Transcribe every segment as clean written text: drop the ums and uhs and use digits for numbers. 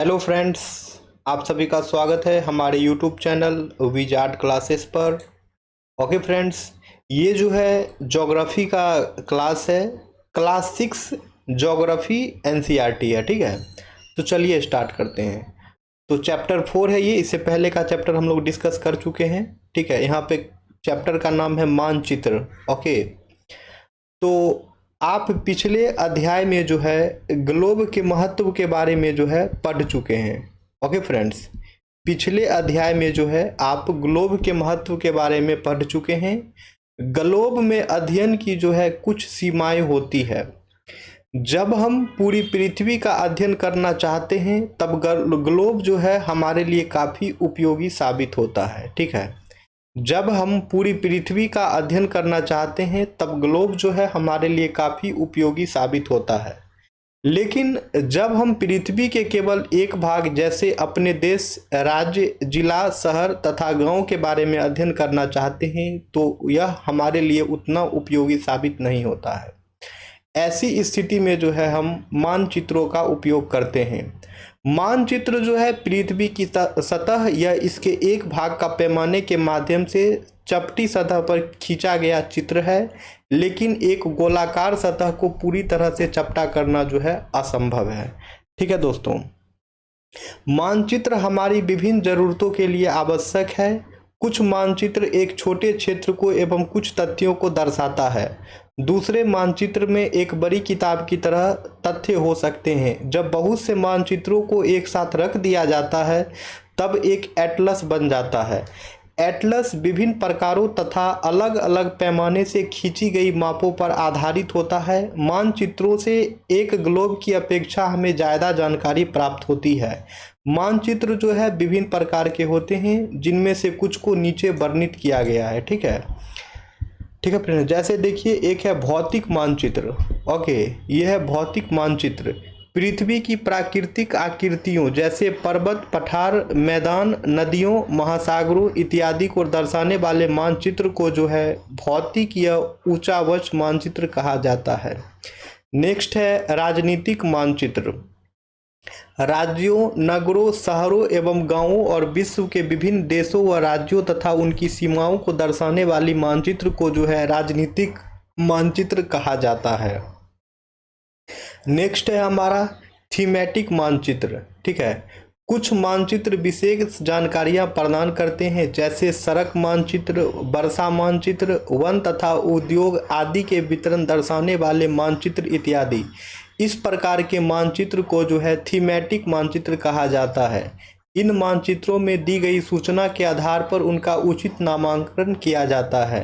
Hello friends, आप सभी का स्वागत है हमारे यूट्यूब चैनल विज आर्ट क्लासेस पर। ओके फ्रेंड्स, ये जो है ज्योग्राफी का क्लास है। क्लास 6 ज्योग्राफी एनसीईआरटी है। ठीक है, तो चलिए स्टार्ट करते हैं। तो चैप्टर 4 है ये। इससे पहले का चैप्टर हम लोग डिस्कस कर चुके हैं। ठीक है, यहाँ पे चैप्टर का नाम है मानचित्र। ओके, तो आप पिछले अध्याय में जो है ग्लोब के महत्व के बारे में जो है पढ़ चुके हैं। ओके फ्रेंड्स, पिछले अध्याय में जो है आप ग्लोब के महत्व के बारे में पढ़ चुके हैं। ग्लोब में अध्ययन की जो है कुछ सीमाएं होती है। जब हम पूरी पृथ्वी का अध्ययन करना चाहते हैं तब ग्लोब जो है हमारे लिए काफ़ी उपयोगी साबित होता है। ठीक है, जब हम पूरी पृथ्वी का अध्ययन करना चाहते हैं तब ग्लोब जो है हमारे लिए काफ़ी उपयोगी साबित होता है। लेकिन जब हम पृथ्वी के केवल एक भाग जैसे अपने देश, राज्य, जिला, शहर तथा गांव के बारे में अध्ययन करना चाहते हैं तो यह हमारे लिए उतना उपयोगी साबित नहीं होता है। ऐसी स्थिति में जो है हम मानचित्रों का उपयोग करते हैं। मानचित्र जो है पृथ्वी की सतह या इसके एक भाग का पैमाने के माध्यम से चपटी सतह पर खींचा गया चित्र है, लेकिन एक गोलाकार सतह को पूरी तरह से चपटा करना जो है असंभव है। ठीक है दोस्तों, मानचित्र हमारी विभिन्न जरूरतों के लिए आवश्यक है। कुछ मानचित्र एक छोटे क्षेत्र को एवं कुछ तथ्यों को दर्शाता है। दूसरे मानचित्र में एक बड़ी किताब की तरह तथ्य हो सकते हैं। जब बहुत से मानचित्रों को एक साथ रख दिया जाता है तब एक एटलस बन जाता है। एटलस विभिन्न प्रकारों तथा अलग अलग पैमाने से खींची गई मापों पर आधारित होता है। मानचित्रों से एक ग्लोब की अपेक्षा हमें ज़्यादा जानकारी प्राप्त होती है। मानचित्र जो है विभिन्न प्रकार के होते हैं, जिनमें से कुछ को नीचे वर्णित किया गया है। ठीक है फ्रेंड, जैसे देखिए, एक है भौतिक मानचित्र। ओके, यह है भौतिक मानचित्र। पृथ्वी की प्राकृतिक आकृतियों जैसे पर्वत, पठार, मैदान, नदियों, महासागरों इत्यादि को दर्शाने वाले मानचित्र को जो है भौतिक या ऊंचावच मानचित्र कहा जाता है। नेक्स्ट है राजनीतिक मानचित्र। राज्यों, नगरों, शहरों एवं गांवों और विश्व के विभिन्न देशों व राज्यों तथा उनकी सीमाओं को दर्शाने वाली मानचित्र को जो है राजनीतिक मानचित्र कहा जाता है। नेक्स्ट है हमारा थीमेटिक मानचित्र। ठीक है, कुछ मानचित्र विशेष जानकारियां प्रदान करते हैं, जैसे सड़क मानचित्र, वर्षा मानचित्र, वन तथा उद्योग आदि के वितरण दर्शाने वाले मानचित्र इत्यादि। इस प्रकार के मानचित्र को जो है थीमेटिक मानचित्र कहा जाता है। इन मानचित्रों में दी गई सूचना के आधार पर उनका उचित नामांकन किया जाता है।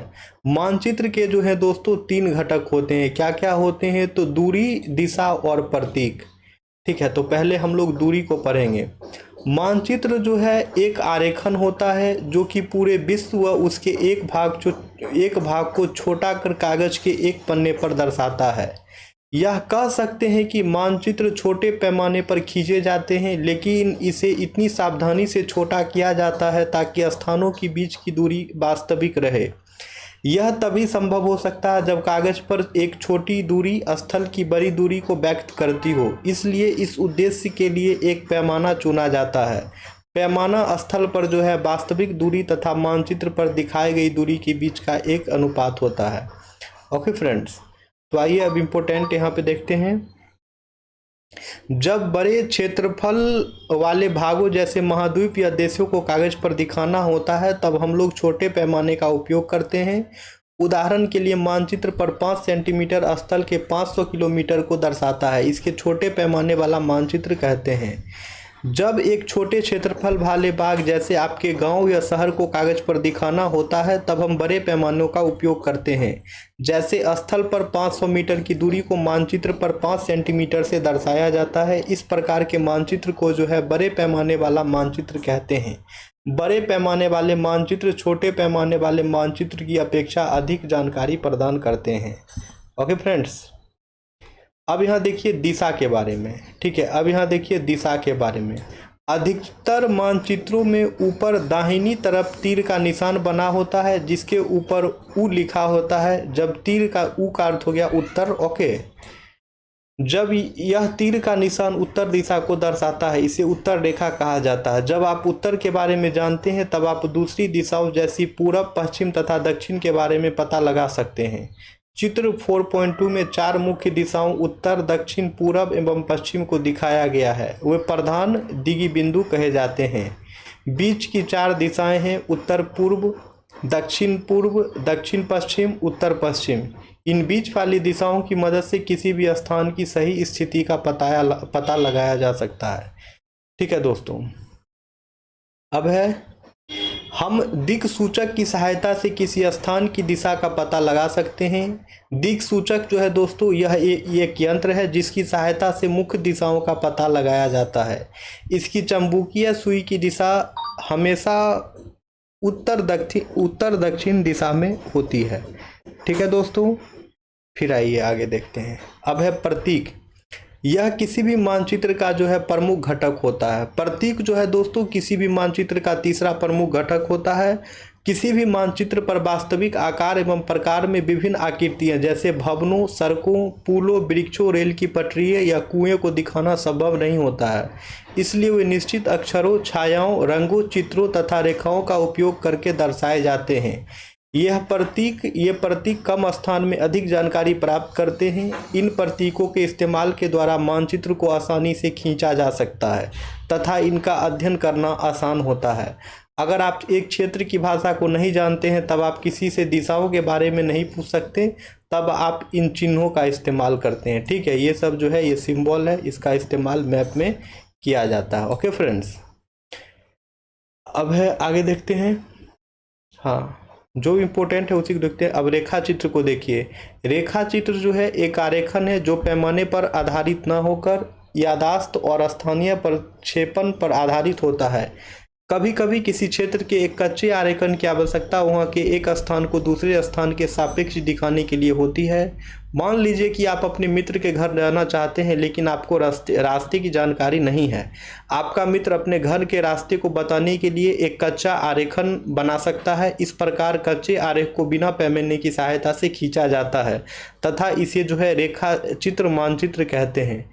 मानचित्र के जो है दोस्तों 3 घटक होते हैं। क्या क्या होते हैं? तो दूरी, दिशा और प्रतीक। ठीक है, तो पहले हम लोग दूरी को पढ़ेंगे। मानचित्र जो है एक आरेखन होता है जो कि पूरे विश्व व उसके एक भाग को छोटा कर कागज के एक पन्ने पर दर्शाता है। यह कह सकते हैं कि मानचित्र छोटे पैमाने पर खींचे जाते हैं, लेकिन इसे इतनी सावधानी से छोटा किया जाता है ताकि स्थानों के बीच की दूरी वास्तविक रहे। यह तभी संभव हो सकता है जब कागज पर एक छोटी दूरी स्थल की बड़ी दूरी को व्यक्त करती हो। इसलिए इस उद्देश्य के लिए एक पैमाना चुना जाता है। पैमाना स्थल पर जो है वास्तविक दूरी तथा मानचित्र पर दिखाई गई दूरी के बीच का एक अनुपात होता है। ओके फ्रेंड्स, तो आइए अब इम्पोर्टेंट यहाँ पे देखते हैं। जब बड़े क्षेत्रफल वाले भागों जैसे महाद्वीप या देशों को कागज पर दिखाना होता है तब हम लोग छोटे पैमाने का उपयोग करते हैं। उदाहरण के लिए मानचित्र पर 5 सेंटीमीटर स्थल के 500 किलोमीटर को दर्शाता है। इसके छोटे पैमाने वाला मानचित्र कहते हैं। जब एक छोटे क्षेत्रफल वाले भाग जैसे आपके गांव या शहर को कागज पर दिखाना होता है तब हम बड़े पैमानों का उपयोग करते हैं। जैसे स्थल पर 500 मीटर की दूरी को मानचित्र पर 5 सेंटीमीटर से दर्शाया जाता है। इस प्रकार के मानचित्र को जो है बड़े पैमाने वाला मानचित्र कहते हैं। बड़े पैमाने वाले मानचित्र छोटे पैमाने वाले मानचित्र की अपेक्षा अधिक जानकारी प्रदान करते हैं। ओके फ्रेंड्स, अब यहाँ देखिए दिशा के बारे में। ठीक है, अब यहाँ देखिए दिशा के बारे में। अधिकतर मानचित्रों में ऊपर दाहिनी तरफ तीर का निशान बना होता है जिसके ऊपर ऊ लिखा होता है। जब तीर का ऊ का अर्थ हो गया उत्तर। ओके, जब यह तीर का निशान उत्तर दिशा को दर्शाता है इसे उत्तर रेखा कहा जाता है। जब आप उत्तर के बारे में जानते हैं तब आप दूसरी दिशाओं जैसी पूरब, पश्चिम तथा दक्षिण के बारे में पता लगा सकते हैं। चित्र 4.2 में 4 मुख्य दिशाओं उत्तर, दक्षिण, पूरब एवं पश्चिम को दिखाया गया है। वे प्रधान दिगी बिंदु कहे जाते हैं। बीच की 4 दिशाएं हैं उत्तर पूर्व, दक्षिण पश्चिम, उत्तर पश्चिम। इन बीच वाली दिशाओं की मदद से किसी भी स्थान की सही स्थिति का पता लगाया जा सकता है। ठीक है दोस्तों, अब है हम दिक् सूचक की सहायता से किसी स्थान की दिशा का पता लगा सकते हैं। दिक् सूचक जो है दोस्तों यह एक यंत्र है जिसकी सहायता से मुख्य दिशाओं का पता लगाया जाता है। इसकी चुंबकीय सुई की दिशा हमेशा उत्तर दक्षिण दिशा में होती है। ठीक है दोस्तों, फिर आइए आगे देखते हैं। अब है प्रतीक। यह किसी भी मानचित्र का जो है प्रमुख घटक होता है। प्रतीक जो है दोस्तों किसी भी मानचित्र का तीसरा प्रमुख घटक होता है। किसी भी मानचित्र पर वास्तविक आकार एवं प्रकार में विभिन्न आकृतियां जैसे भवनों, सड़कों, पुलों, वृक्षों, रेल की पटरियों या कुएं को दिखाना संभव नहीं होता है। इसलिए वे निश्चित अक्षरों, छायाओं, रंगों, चित्रों तथा रेखाओं का उपयोग करके दर्शाए जाते हैं। ये प्रतीक कम स्थान में अधिक जानकारी प्राप्त करते हैं। इन प्रतीकों के इस्तेमाल के द्वारा मानचित्र को आसानी से खींचा जा सकता है तथा इनका अध्ययन करना आसान होता है। अगर आप एक क्षेत्र की भाषा को नहीं जानते हैं तब आप किसी से दिशाओं के बारे में नहीं पूछ सकते, तब आप इन चिन्हों का इस्तेमाल करते हैं। ठीक है, ये सब जो है ये सिंबल है, इसका इस्तेमाल मैप में किया जाता है। ओके फ्रेंड्स, अब है आगे देखते हैं। हाँ, जो इम्पोर्टेंट है उसी को देखते हैं। अब रेखा चित्र को देखिए। रेखा चित्र जो है एक आरेखन है जो पैमाने पर आधारित न होकर याददाश्त और स्थानीय प्रक्षेपण पर आधारित होता है। कभी कभी किसी क्षेत्र के एक कच्चे आरेखन की आवश्यकता वहां के एक स्थान को दूसरे स्थान के सापेक्ष दिखाने के लिए होती है। मान लीजिए कि आप अपने मित्र के घर जाना चाहते हैं लेकिन आपको रास्ते की जानकारी नहीं है। आपका मित्र अपने घर के रास्ते को बताने के लिए एक कच्चा आरेखन बना सकता है। इस प्रकार कच्चे आरेख को बिना पैमाने की सहायता से खींचा जाता है तथा इसे जो है रेखा चित्र मानचित्र कहते हैं।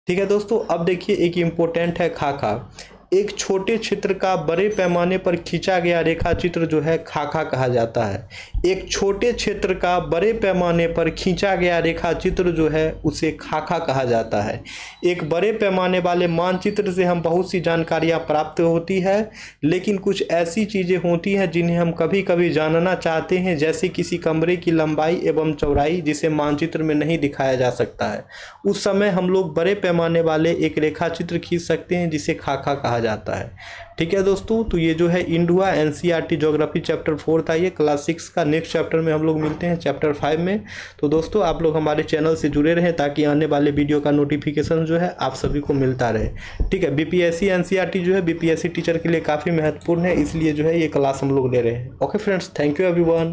ठीक है दोस्तों, अब देखिए एक इम्पोर्टेंट है खाका। एक छोटे क्षेत्र का बड़े पैमाने पर खींचा गया रेखा चित्र जो है खाका कहा जाता है। एक छोटे क्षेत्र का बड़े पैमाने पर खींचा गया रेखा चित्र जो है उसे खाका कहा जाता है। एक बड़े पैमाने वाले मानचित्र से हम बहुत सी जानकारियां प्राप्त होती है, लेकिन कुछ ऐसी चीज़ें होती हैं जिन्हें हम कभी कभी जानना चाहते हैं, जैसे किसी कमरे की लंबाई एवं चौड़ाई जिसे मानचित्र में नहीं दिखाया जा सकता है। उस समय हम लोग बड़े पैमाने वाले एक रेखा चित्र खींच सकते हैं जिसे खाका कहा जाता है। ठीक है दोस्तों, तो ये जो है इंडुआ एनसीईआरटी ज्योग्राफी चैप्टर 4 था। ये क्लास 6 का नेक्स्ट चैप्टर में हम लोग मिलते हैं चैप्टर 5 में। तो दोस्तों आप लोग हमारे चैनल से जुड़े रहें ताकि आने वाले वीडियो का नोटिफिकेशन जो है आप सभी को मिलता रहे। ठीक है, बीपीएससी एनसीईआरटी जो है बीपीएससी टीचर के लिए काफ़ी महत्वपूर्ण है, इसलिए जो है ये क्लास हम लोग ले रहे हैं। Okay friends, thank you everyone.